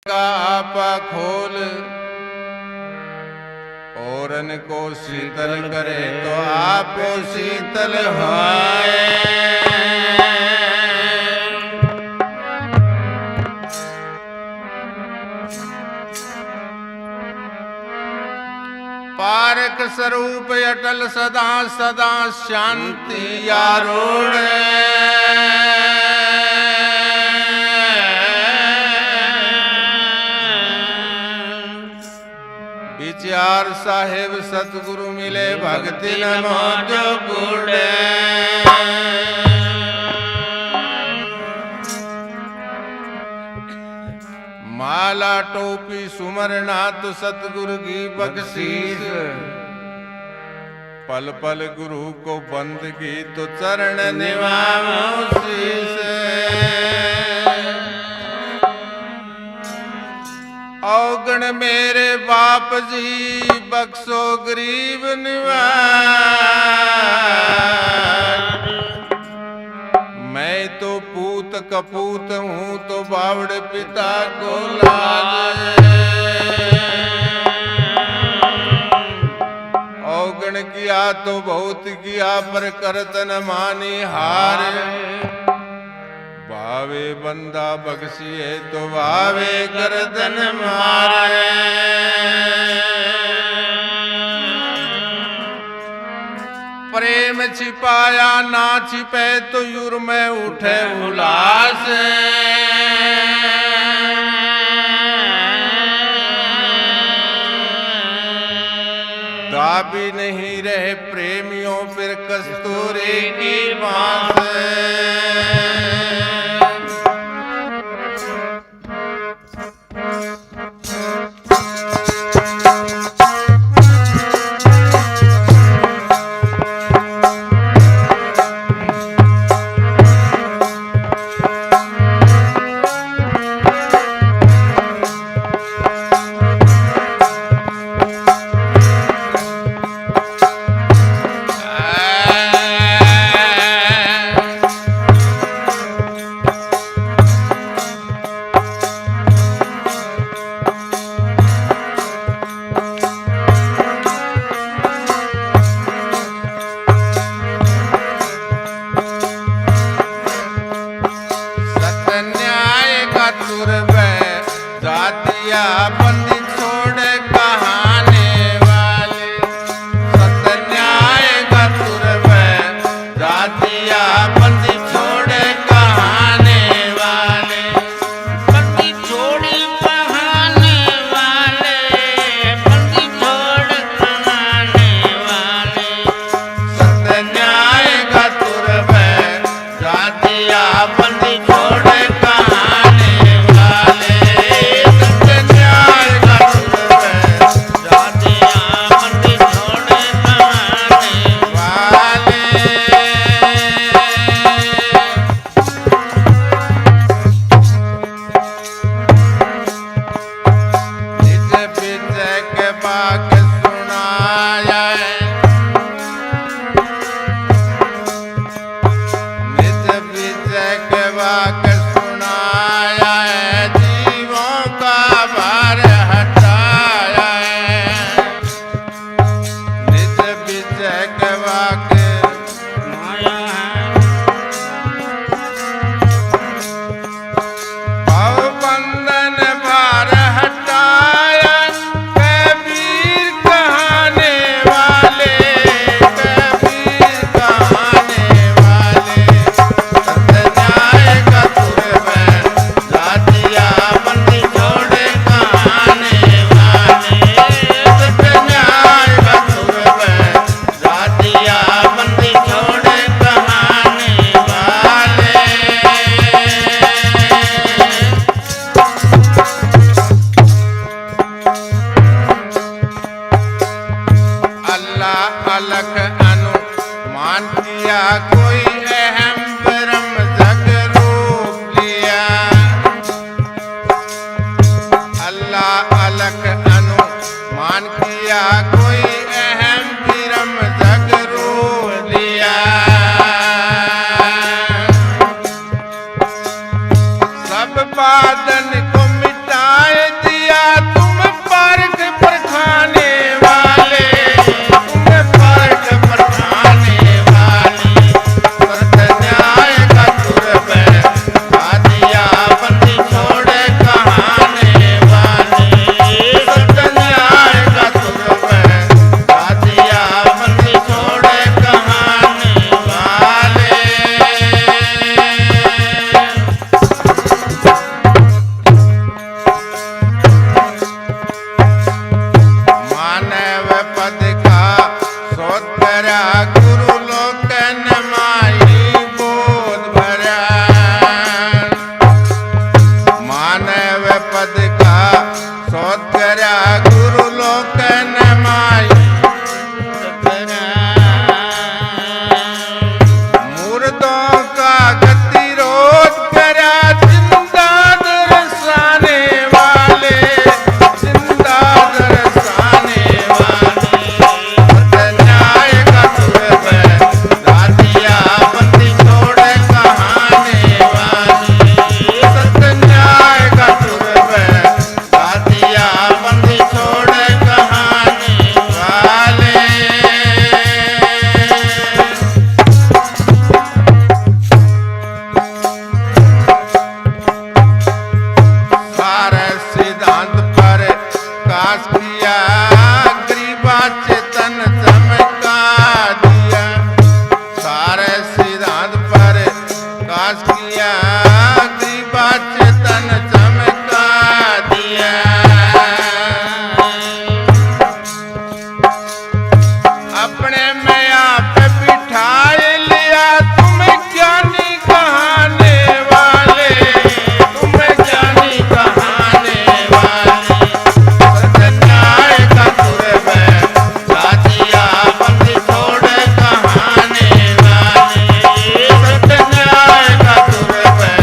का आपा खोल औरन को शीतल करे तो आप शीतल होए। पारक स्वरूप अटल सदा सदा शांति आरूढ़। विचार साहेब सतगुरु मिले भक्ति न मोजो गुड़े। माला टोपी सुमरनाथ सतगुरु की बख्शीश। पल पल गुरु को बंदगी तो चरण निभाओ शीश। औगण मेरे बाप जी बख्शो गरीब निवाज। मैं तो पूत कपूत हूँ तो बावड़ पिता को लाज। औगण किया तो बहुत किया पर करतन मानी हार। भावे बंदा बख्शिए तो भावे गर्दन मारे। प्रेम छिपाया ना छिपे तो युर में उठे उल्लास। दाबी नहीं रहे प्रेमियों फिर कस्तूरी की बांस। बादन को मिटाए अपने में आप बिठाए लिया तुम्हें ज्ञानी कहाने वाले, तुम्हें ज्ञानी कहाने वाले। सत्य न्याय का तुर में साथिया बंदी छोड़ कहाने वाले, सत्य न्याय का तुर में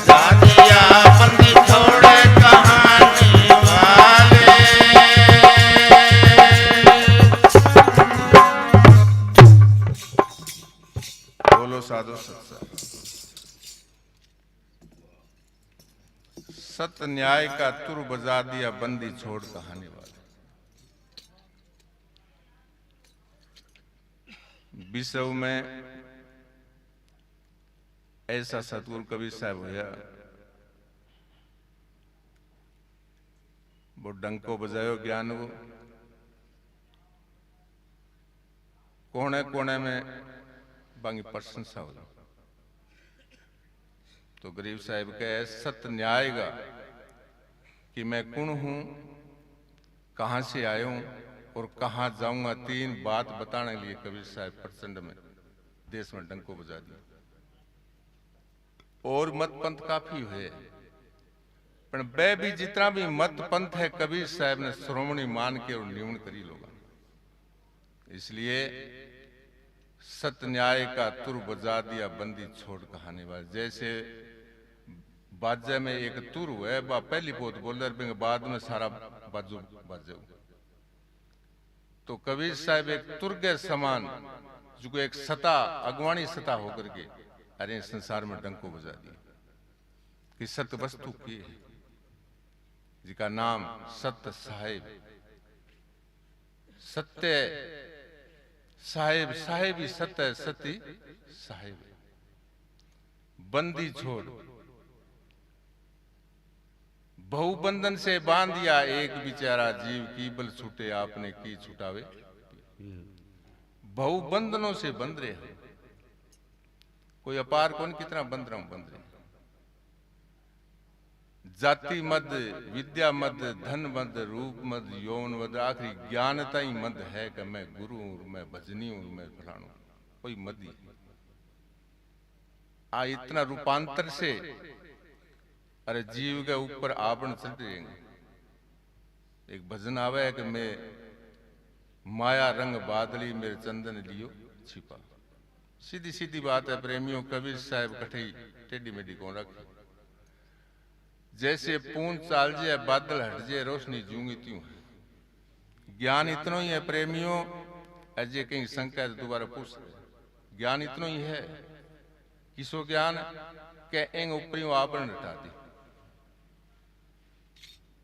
साथिया बंदी छोड़ कहाने वाले। बोलो साधु सत्संग। सत्य न्याय का तुर बजा दिया बंदी छोड़ कहानी वाले। विश्व में ऐसा सतगुरु कबीर साहब हुआ, वो डंको बजायो ज्ञान को, कोने कोने में बाकी प्रशंसा हो। तो गरीब साहब कहे सत्य न्याय का कि मैं कौन हूं, कहां से आया हूं और कहां जाऊंगा, तीन बात बताने के लिए कबीर साहब प्रचंड में देश में डंको बजा दिया। और मत पंथ काफी हुए, पर वे भी जितना भी मत पंथ है कबीर साहब ने श्रोमणी मान के और न्यून करी लोग। इसलिए सत्य न्याय का तुर बजा दिया बंदी छोड़ कहानी वाले। जैसे बाजे में एक तुर है, बा पहली पोत बोल रहे बाद में सारा बाजू बाजू। तो कबीर साहब एक तुर के समान जो एक सता अगवानी सता होकर के अरे संसार में डंको बजा दिया कि सत्य वस्तु की है, जिसका नाम सत्य साहेब, सत्य साहेब, साहेब ही सत्य, सती साहेब। बंदी छोड़ बहुबंधन से बांध दिया एक बेचारा जीव की, बल छूटे आपने की छुटावे। बहुबंधनों से बंध रहे हैं, कोई अपार कौन कितना बंध रहा हूं, बंध रहे। जाति मद, विद्या मद, धन मद, रूप मद, यौन मद, आखिरी ज्ञानता ही मद है कि मैं गुरु हूं, मैं भजनी हूं, मैं फलाणु, कोई मद ही। आ इतना रूपांतर से अरे जीव के ऊपर आवरण चढ़ जाएंगे। एक भजन आवे है कि मैं माया रंग बादली मेरे चंदन लियो छिपा। सीधी सीधी बात है प्रेमियों, कबीर साहब कठई टेढ़ी मेढ़ी कौन रखी। जैसे पूंछ चाल जाए बादल हट जाए रोशनी जूंगी त्यों है। ज्ञान इतना ही है प्रेमियों, अजय कहीं शंका है तो दोबारा पूछ। ज्ञान इतना ही है, किसो ज्ञान के एंग ऊपरी आवरण हटा दी।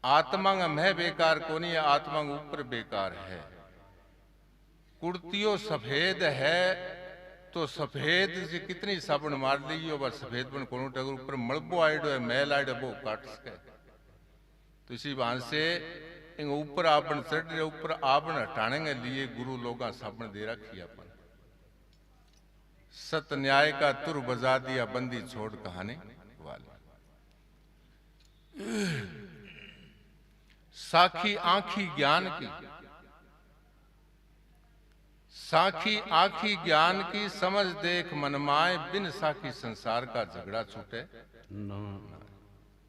आत्मा में बेकार कोनी है, आत्मा ऊपर बेकार है। कुर्तियों सफेद है तो सफेद से कितनी साबुन मार ली बस सफेद बन को ऊपर मलबो आइडो है, मैल आइडो वो काट सके। तो इसी बहान से ऊपर आपन चढ़ रहे, ऊपर आपन हटाने के लिए गुरु लोग साबुन दे रखी अपन। सत्य न्याय का तुर बजा दिया बंदी छोड़ कहानी वाले। साखी आंखी ज्ञान की, साखी आंखी ज्ञान की, समझ देख मनमाए, बिन साखी संसार का झगड़ा छूटे।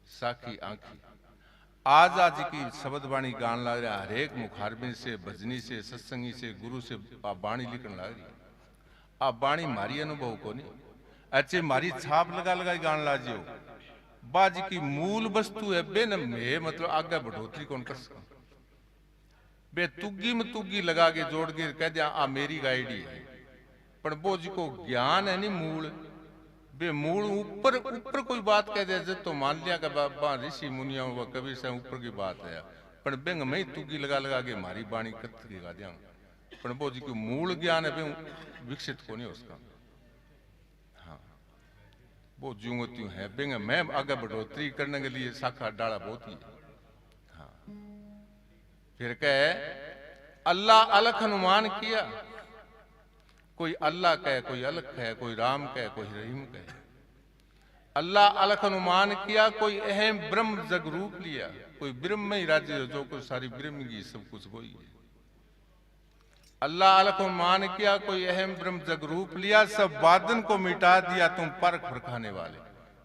साखी आंखी आज आज की शब्द वाणी गान लग रहा, हरेक मुखारबिन से, भजनी से, सत्संगी से, गुरु से आप वाणी लिखने लग रही। आप वाणी मारी अनुभव को नहीं, अच्छे मारी छाप लगा लगा गान लाजियो। बाजी की मूल वस्तु है बेन में, मतलब आगे बढ़ोतरी कौन कर सकता। बे तुग्गी में तुग्गी लगा के जोड़ के कह दिया आ मेरी गाइडी है, पर वो जी को ज्ञान है नहीं मूल। बे मूल ऊपर ऊपर कोई बात कह दे तो मान लिया कि बाबा ऋषि मुनिया व कबीर से ऊपर की बात है, पर बेंग में ही तुग्गी लगा लगा के मारी बाणी कत गा दिया। पर वो जी को मूल ज्ञान है विकसित को नहीं उसका। हाँ वो जूंग त्यों है बेंग मैं आगे बढ़ोतरी करने के लिए शाखा डाला बहुत ही। हाँ फिर कहे अल्लाह अलख अनुमान किया, कोई अल्लाह कहे, कोई अलख है, कोई राम कहे, कोई रहीम कहे। अल्लाह अलख अनुमान किया, कोई अहम ब्रह्म जग रूप लिया, कोई ब्रह्म में ही राज्य जो कुछ सारी ब्रह्म की सब कुछ वही है। अल्लाह अलख अनुमान किया, कोई अहम ब्रह्म जग रूप लिया, सब बादन को मिटा दिया तुम परख फरखाने वाले।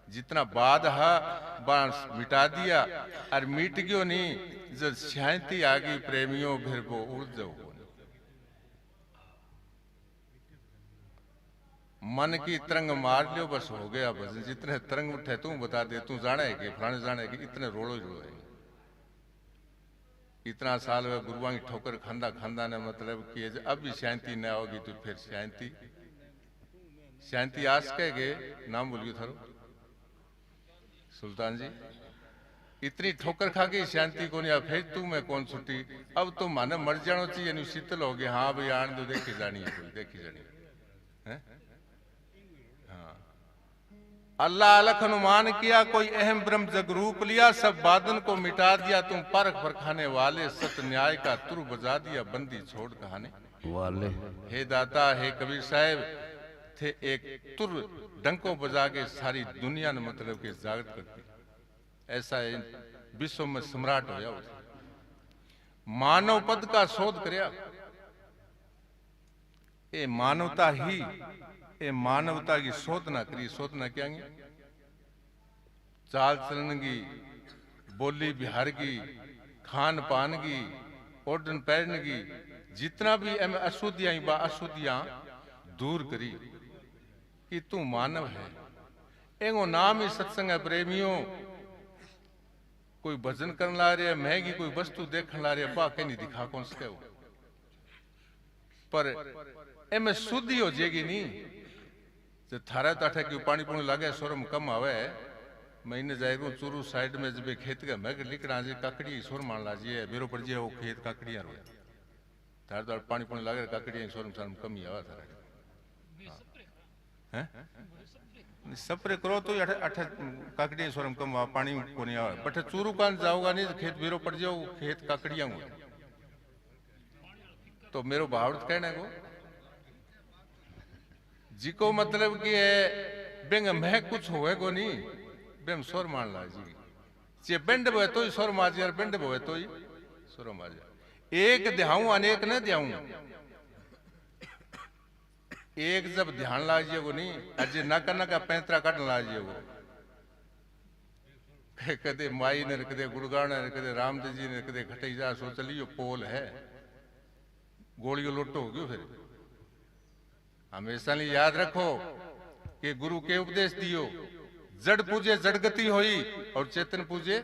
जितना बाद है बांस मिटा दिया, और मिट गयो नहीं जब शांति आ गई प्रेमियों फिर वो उड़ जाओ। मन की तरंग मार लियो बस हो गया भजन। जितने तरंग उठे तू बता दे, तू जाने है कि फलाने जाने है कि इतने रोलो ही रोलो है। इतना साल वे गुरुआ की ठोकर खांदा खांदा ने मतलब कि अब भी शांति न होगी तो फिर शांति शांति आस के नाम बोलियो थारो सुल्तान जी। इतनी ठोकर खा गई शांति को नहीं, फिर तू मैं कौन छुट्टी, अब तो माने मर जानो चाहिए शीतल हो गया। हाँ भाई आने दो, देखी जानी है कोई देखी जानी है। हाँ अल्लाह अलख अनुमान किया, कोई अहम ब्रह्म जग रूप लिया, सब बादन को मिटा दिया तुम परख फरखाने वाले। सत न्याय का तुर बजा दिया बंदी छोड़ कहाने वाले। हे दाता हे कबीर साहब थे एक तुर डंको बजा के सारी दुनिया ने मतलब के जागृत करती। ऐसा विश्व में सम्राट होया उसे। मानव पद का शोध करया, ये मानवता ही ये मानवता की शोधना करी। शोधना क्या है? चाल चलन की, बोली बिहार की, खान पान की, ओढ़न पहन की, जितना भी एम अशुद्धियां बा अशुद्धियां दूर करी कि तू मानव है। एगो नाम ही सत्संग है प्रेमियों। कोई भजन करने ला रहे महंगी कोई वस्तु देखने ला रहे बा के नहीं दिखा कौन सके वो, पर एम शुद्धि हो जाएगी नहीं। जब थारा ताठे क्यों पानी पुणी लागे शोरम कम आवे, महीने जाएगा चूरू साइड में जब खेत का मैं लिखना जी काकड़ी शोर मान लाजिए बेरो पड़ जाए वो खेत काकड़ियां रोए थार तो पानी पुणी लागे काकड़ियां शोरम शोरम कम ही आवा थारा हैं सपरे करो तो अठ काकड़ियां शोरम कम आवा पानी को नहीं आवा। बट चूरू कान जाओगा नहीं तो खेत बेरो पड़ जाओ खेत काकड़ियां हुए तो मेरो भाव कहना को जिको मतलब कि है बेंग मैं कुछ होए को नहीं बेम शोर मान ला जी। चे बेंड बोए तो ही शोर मार यार बेंड बोए तो ही शोर मार जा। एक ध्याऊं अनेक न ध्याऊं। एक जब ध्यान लाजिए को नहीं अजय न का पैंतरा काटने लाजिए को कदे माई ने कदे गुड़गान ने कदे रामदेव जी ने कदे खटई जा सो चलियो पोल है गोलियों लोटो हो गयो। फिर हमेशा लिए याद रखो कि गुरु के उपदेश दियो जड़ पूजे जड़गति होई और चेतन पूजे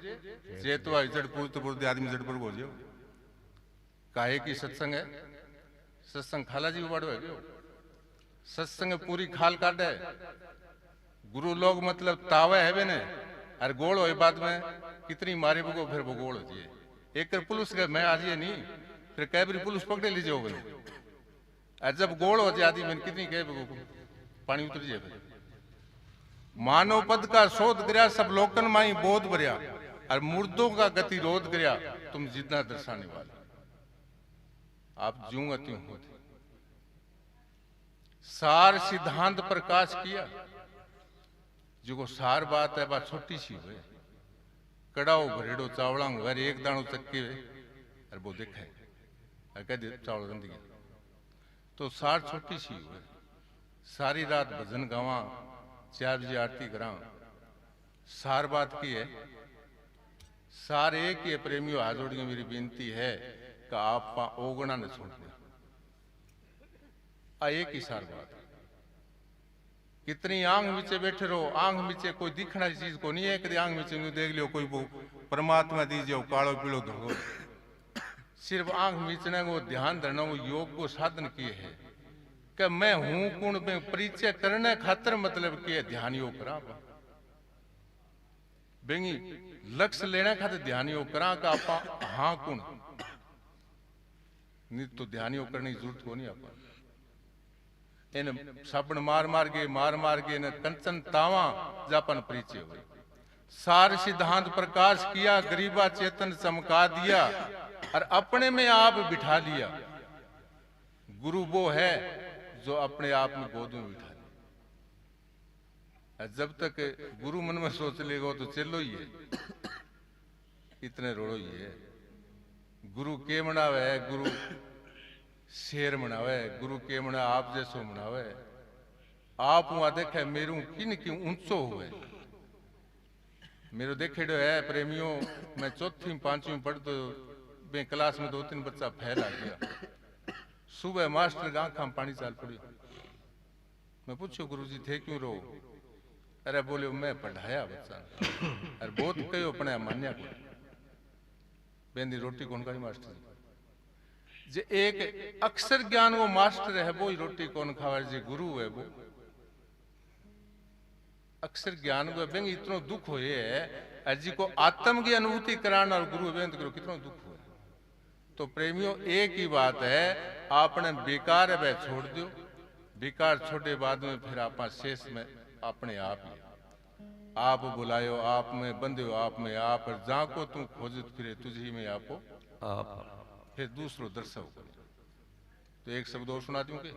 चेतवाई। जड़ पूजते पूजते आदमी जड़ पर बोझो काहे की सत्संग है। सत्संग खाला जी उबाड़ो है क्यों सत्संग पूरी खाल काटे। गुरु लोग मतलब तावे है बेने और गोल हो बाद में कितनी मारे बगो फिर वो गोल होती है। एक पुलिस का मैं आज ये नहीं फिर कैबरी पुलिस पकड़े लीजिए हो गए और जब गोल हो जाए आदमी मैंने कितनी कह बगो पानी उतर जाए। फिर मानव पद का शोध करया सब लोकन माई बोध भरिया और मुर्दों का गतिरोध करया तुम जितना दर्शाने वाले आप जूंगा त्यों होते। सार सिद्धांत प्रकाश किया जो सार बात है बात छोटी सी हुए कड़ाओ भरेड़ो चावड़ा घर एक दाणो चक्के और वो देखे कह दे चावल गंदगी तो सार छोटी सी हुए। सारी रात भजन गावा 4 बजे आरती करा। सार बात की है सार एक ही प्रेमियों हाथ जोड़ियों मेरी बेनती है कि आप ओगना न छोड़ दे। एक ही सार बात कितनी आंख नीचे बैठे रहो आंख नीचे कोई दिखना चीज को नहीं है कभी आंख नीचे देख लियो कोई वो परमात्मा दीजिए कालो पीलो धोगो। सिर्फ आंख मीचने को ध्यान धरना वो योग को साधन किए है कि मैं हूं कौन में परिचय करने खातर मतलब कि ध्यान योग करा बेंगी लक्ष्य लेने खातिर ध्यान योग करा का आप हाँ कौन नहीं तो ध्यान योग करने की जरूरत को नहीं आप इन साबण मार मार के इन कंचन तावा जापन परिचय हुए। सार सिद्धांत प्रकाश किया गरीबा चेतन चमका दिया और अपने में आप बिठा लिया। गुरु वो है जो अपने आप में गोद में बिठा लिया। जब तक गुरु मन में सोच लेगा तो चलो ही है, इतने रोड़ो ही है। गुरु के मनावे है, गुरु शेर मनावे, गुरु के मना आप जैसो मनावे। आप वहां देखे मेरू किन क्यों ऊंचो हुए, मेरो देखेड़ो है प्रेमियों। मैं चौथी पांचवी पढ़तो बे क्लास में 2-3 बच्चा फैल आ गया। सुबह मास्टर का आंखा में पानी चाल पड़ियो। मैं पूछो गुरुजी थे क्यों रो? अरे बोले मैं पढ़ाया बच्चा। अरे बहुत कहो अपने मान्या को बेंदी रोटी कौन खाई मास्टर जे एक अक्षर ज्ञान वो मास्टर है वो ही रोटी कौन खावे जी गुरु है वो अक्षर ज्ञान को बेंग इतना दुख हो है जी को आत्म की अनुभूति कराना और गुरु बेंद करो कितना दुख हुआ। तो प्रेमियों एक ही बात है, आपने बेकार है वह छोड़ दो, बेकार छोटे बाद में फिर आप शेष में अपने आप ही आप बुलायो, आप में बंदे हो, आप में आप जाको तू खोजत फिरे तुझी में आपो आप फिर दूसरो दर्शव। तो एक शब्द और सुना दूं के?